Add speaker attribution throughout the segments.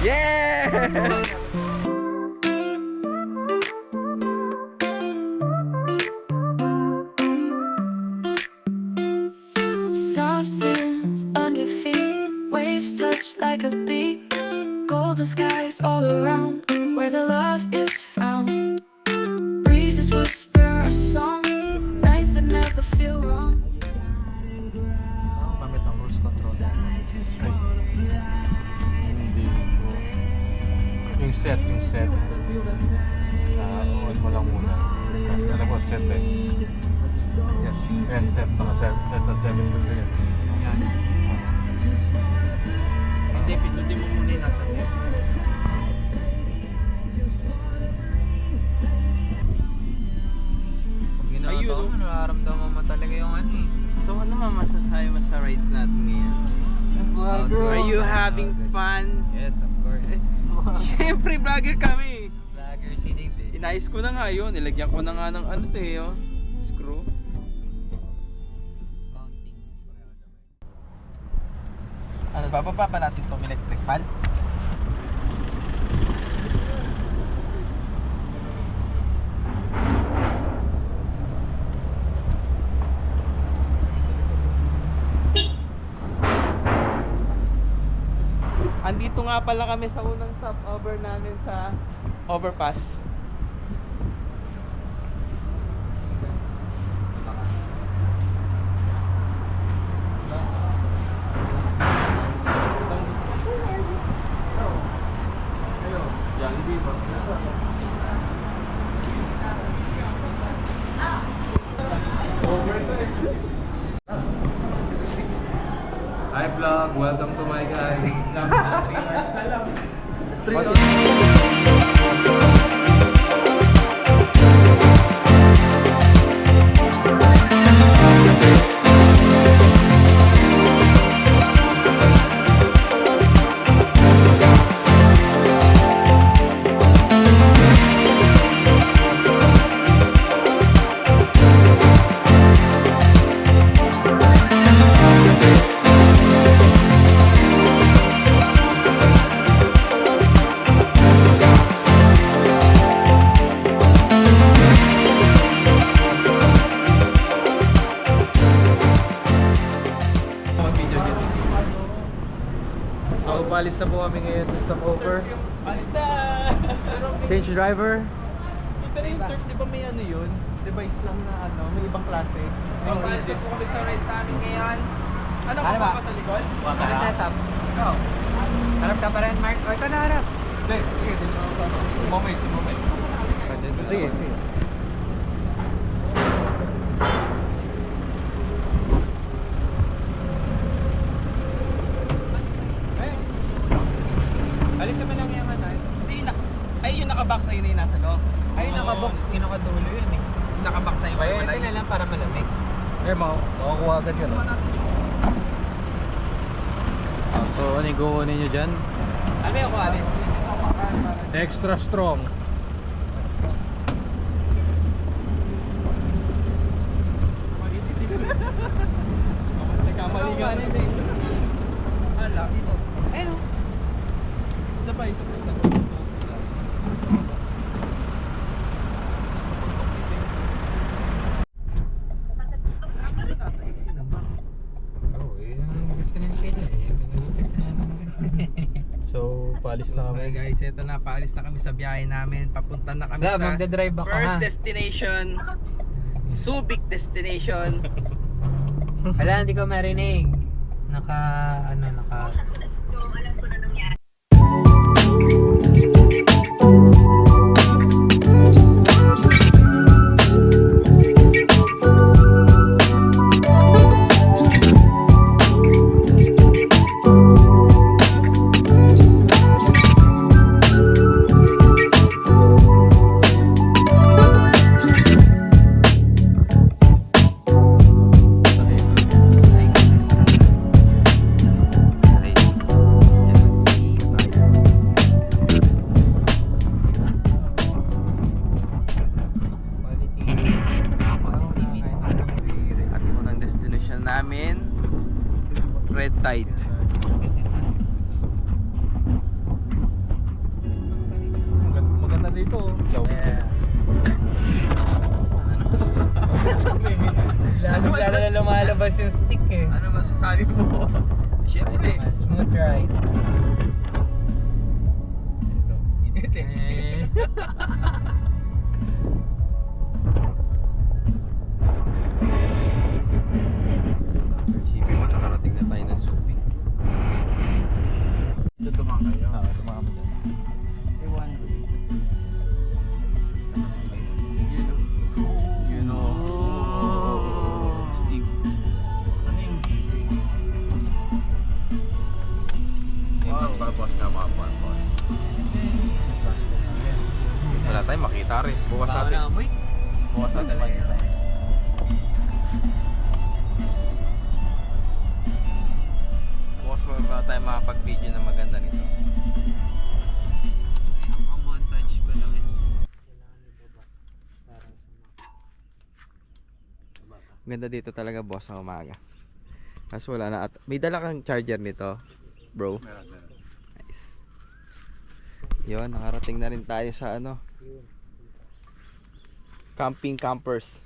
Speaker 1: Yeah!
Speaker 2: Soft sands under feet, waves touch like a beat. Golden skies all around, where the love is found. Breezes whisper a song, nights that never feel wrong.
Speaker 3: Pamit ang cruise control.
Speaker 1: Hindi ko. Yung set. On mo lang muna. Kasi alam ko set eh. Yes, and set na set na 7 to 3.
Speaker 3: Yan. Hindi, pindutin mo muna yung nasa net. Pag ginagawa mo, nararamdaman mo talaga yung ano eh.
Speaker 4: So ano masasabi mo sa rides natin ngayon? Are you having fun?
Speaker 3: Yes, of course.
Speaker 4: Siyempre vlogger kami.
Speaker 3: Vlogger si Dave eh.
Speaker 4: Inayos ko na nga yun, nilagyan ko na nga ng ano to eh, oh. Screw. Ano, bababa pa natin itong electric fan? Andito nga pala kami sa unang stopover namin sa overpass. Jollibee ba?
Speaker 1: Hi vlog, welcome to my guys. 3 hours.
Speaker 3: So, paalis na po kami ngayon sa stopover.
Speaker 4: Alis na!
Speaker 3: Change driver.
Speaker 4: Pero yung turf, di ba may ano yun? Device lang na ano, may ibang klase. Oh, alis na po kami sa rides namin ngayon. Ano ka ba sa likod? Ano setup? Ikaw? Harap ka pa rin, Mark? O, ito na harap.
Speaker 1: Hindi, sige, dito ako sa si Momay.
Speaker 3: Sige.
Speaker 4: Alis naman lang yung ano. Hindi, ay yung nakabox ay yun yung nasa loob.
Speaker 3: Ay, nakabox. Pinakadulo yun eh.
Speaker 4: Nakabox na yung
Speaker 3: Kaya
Speaker 4: wala.
Speaker 3: ito na lang para malamig.
Speaker 1: Eh, makakuha agad yan.
Speaker 3: So, ano yung kukunin nyo dyan?
Speaker 4: Ano yung kuhanin?
Speaker 1: Extra strong.
Speaker 4: Nagkamali ka. Hala.
Speaker 3: Ayun o.
Speaker 4: Sabay.
Speaker 3: Oo, gusto na siya eh.
Speaker 1: So, paalis na
Speaker 4: Okay
Speaker 1: kami.
Speaker 4: guys, ito na, paalis na kami sa biyahe namin. Papunta na kami
Speaker 3: Wala,
Speaker 4: sa
Speaker 3: magdadrive ako
Speaker 4: first
Speaker 3: ha.
Speaker 4: destination. Subic destination.
Speaker 3: Wala, hindi ko marinig. Naka.
Speaker 4: masasabi mo? Siyempre.
Speaker 3: Smooth ride.
Speaker 4: Init eh. Isipin mo, nakarating na tayo ng Subi.
Speaker 1: Ito tumama kayo. Oo, tumama mo dyan.
Speaker 4: One way. You know, Steve.
Speaker 1: Ano yung
Speaker 4: Pagpapos ka mga buwan. Wala tayong makita rin. Bukas natin. Bukas natin makita. Bukas ba tayo makapag-video na maganda nito?
Speaker 3: Ang montage ba lang yun?
Speaker 4: Ganda dito talaga boss sa umaga. Kaso wala na at may dala kang charger nito, bro.
Speaker 1: meron.
Speaker 4: Nice. Yun, nakarating na rin tayo sa ano. Camping campers.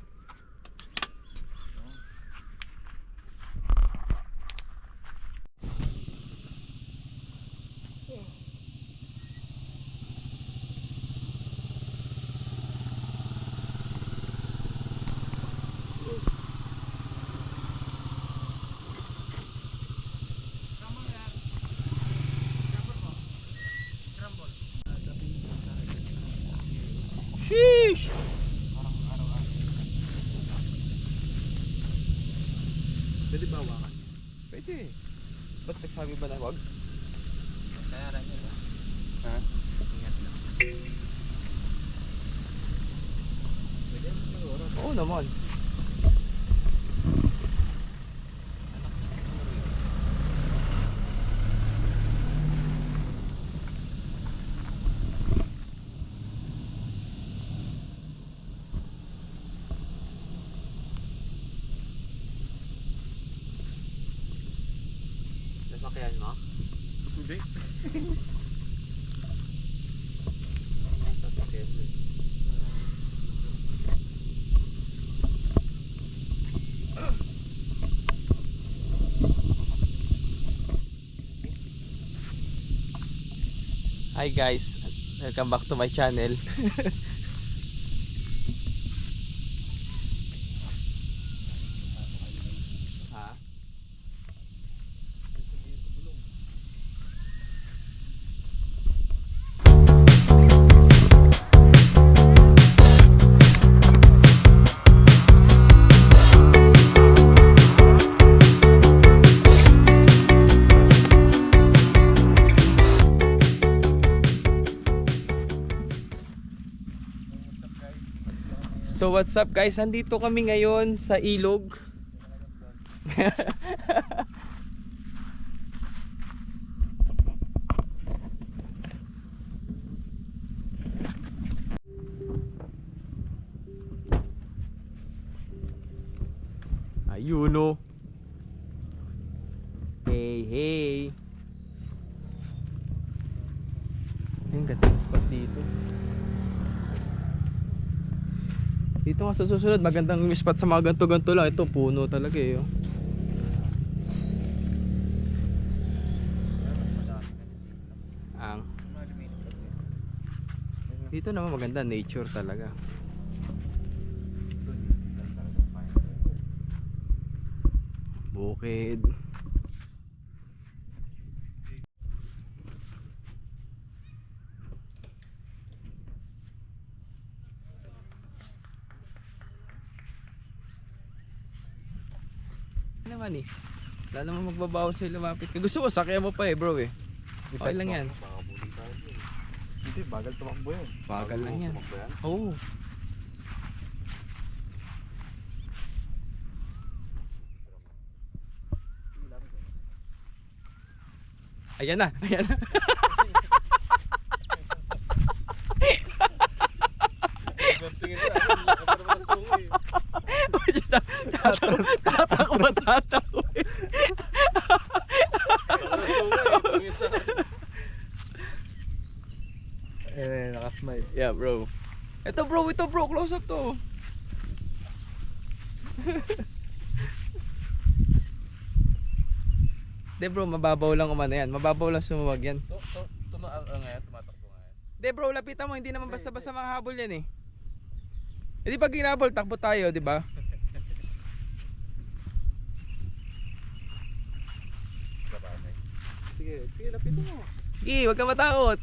Speaker 4: Sheesh!
Speaker 1: Pwede ba hawakan?
Speaker 4: Pwede. Ba't nagsabi ba na wag?
Speaker 3: Kaya rin yun.
Speaker 4: Ha?
Speaker 3: Ingat lang.
Speaker 1: Pwede mo siguro.
Speaker 4: Oo naman.
Speaker 3: Nasakyan mo?
Speaker 1: Hindi.
Speaker 3: Sasakyan mo.
Speaker 4: Hi guys, welcome back to my channel. Ha? So what's up guys, nandito kami ngayon sa ilog. Ayun o. Hey hey. Ang ganda ng spot dito. Dito nga sa susunod, magandang spot sa mga ganto-ganto lang. Ito, puno talaga eh. Oh. Ang dito naman maganda, nature talaga. Bukid. Naman eh. Wala naman magbabawas sa'yo lumapit ka. Gusto mo, sakyan mo pa eh bro eh. Okay lang yan.
Speaker 1: Hindi, bagal tumakbo yan.
Speaker 4: Bagal lang yan.
Speaker 1: Tumakbo yan.
Speaker 4: Oo. Ayan na, ayan na. Tatakbo eh.
Speaker 1: Nakasmile.
Speaker 4: Yeah bro. Ito bro, close up to. De bro, mababaw lang umano yan. Mababaw lang sumuwag yan.
Speaker 1: Ngayon, tumatakbo ngayon.
Speaker 4: De bro, lapitan mo. Hindi naman basta-basta makahabol yan eh. E di pag ginabol, takbo tayo, di ba?
Speaker 1: Kabanay.
Speaker 4: Sige, lapitan mo. Sige, huwag ka matakot.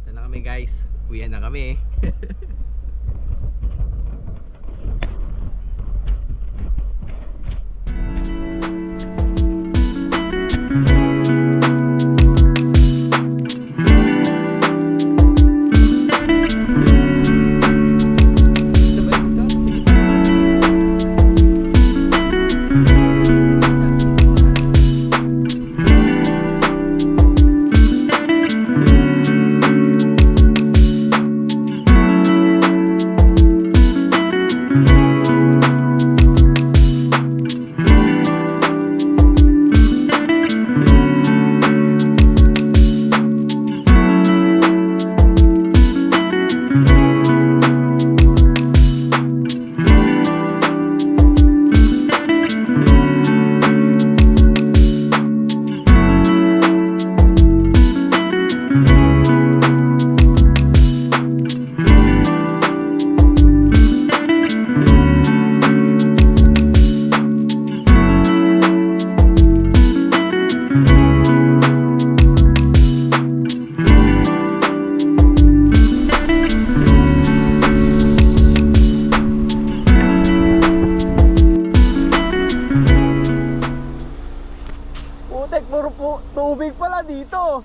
Speaker 4: Ito na kami guys. Uwian na kami. Putek, puro tubig pala dito.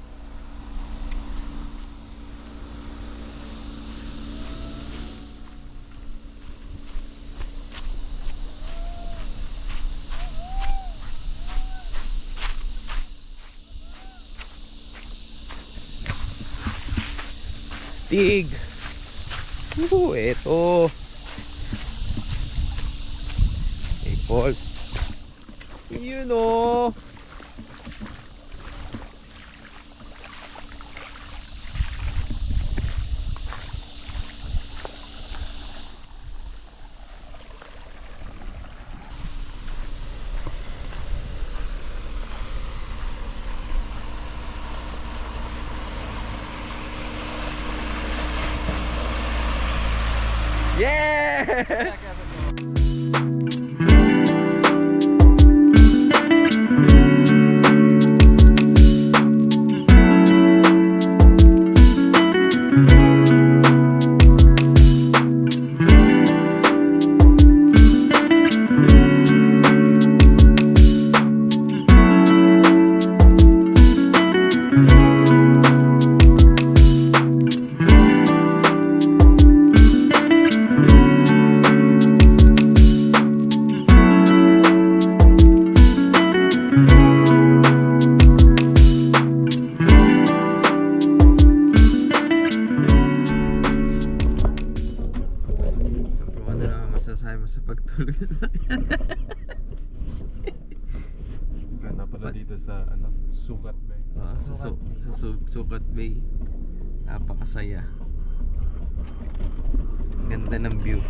Speaker 4: Stig. Eto. Hey, falls. Yun o. Yeah! Masasabi mo sa pagtulog sa
Speaker 1: Ganda pala dito sa Sukat Bay.
Speaker 4: Sukat Bay. Napakasaya. Ganda ng view.